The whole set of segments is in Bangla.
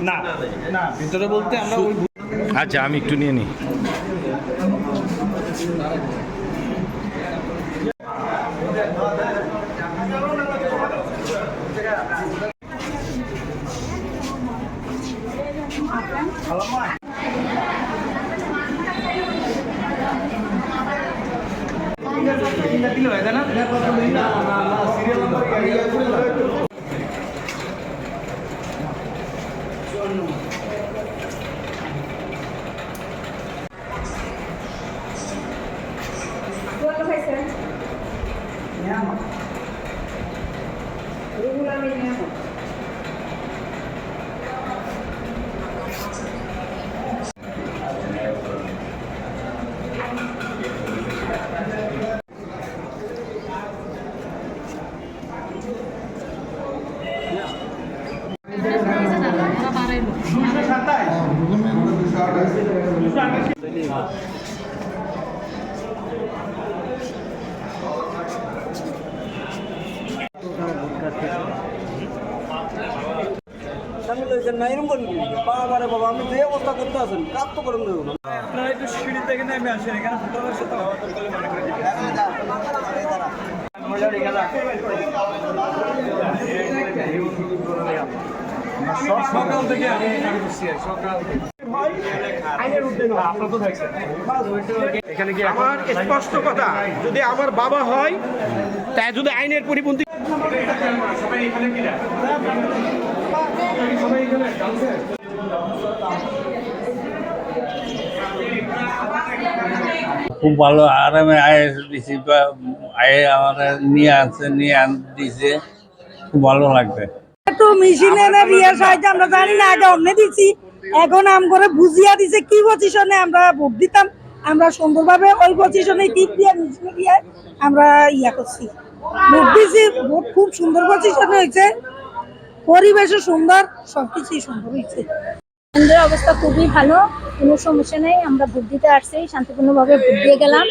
না না ভিতরে বলতে আমরা ওই আচ্ছা আমি একটু নিয়ে নিই। দিলে হয় না সিরিয়াল বাবা আমি যে অবস্থা করতে আছেন কাজ তো করেন আপনারা একটু সিঁড়ি থেকে নেমে আসেন এখানে সকাল থেকে আমি সকাল এখানে কি আমার স্পষ্ট কথা, যদি আমার বাবা হয় তাই যদি আইনের পরিপন্থী খুব ভালো আরামে আয়ে দিছি, আয়ে আমাদের নিয়ে আসছে, নিয়ে দিছে, খুব ভালো লাগবে। একটু মেশিনে না বিয়ার সাহায্যে আমরা জানি না, আগে অন্য দিছি, এখন আম করে বুঝিয়া দিছে কি পজিশনে আমরা ভোট দিতাম, আমরা সুন্দরভাবে ওই পজিশনে টিপ দিয়ে মেশিনে দিয়ে আমরা ইয়া করছি, ভোট দিছি। ভোট খুব সুন্দর পজিশনে হয়েছে, পরিবেশও সুন্দর, সবকিছুই সুন্দর হয়েছে। কেন্দ্রের অবস্থা খুবই ভালো, কোনো সমস্যা নেই। আমরা ভোট দিতে আসছি, শান্তিপূর্ণভাবে ভোট দিয়ে গেলাম।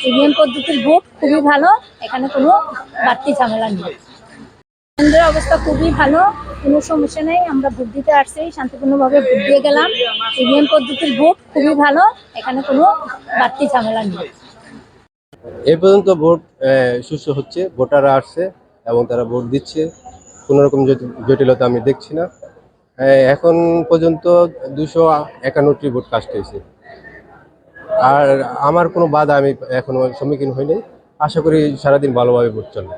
ইভিএম পদ্ধতির ভোট খুবই ভালো, এখানে কোনো বাড়তি ঝামেলা নেই। কেন্দ্রের অবস্থা খুবই ভালো, কোনো সমস্যা নেই। আমরা ভোট দিতে আসছি, শান্তিপূর্ণভাবে ভোট দিয়ে গেলাম। ইভিএম পদ্ধতির ভোট খুবই ভালো, এখানে কোনো বাড়তি ঝামেলা নেই। এই পর্যন্ত ভোট সুষ্ঠু হচ্ছে, ভোটাররা আসছে এবং তারা ভোট দিচ্ছে, কোনোরকম জটিলতা আমি দেখছি না। এখন পর্যন্ত 251টি ভোট কাস্ট হয়েছে, আর আমার কোনো বাধা আমি এখনো সম্মুখীন হইনি। আশা করি সারাদিন ভালোভাবে ভোট চলবে।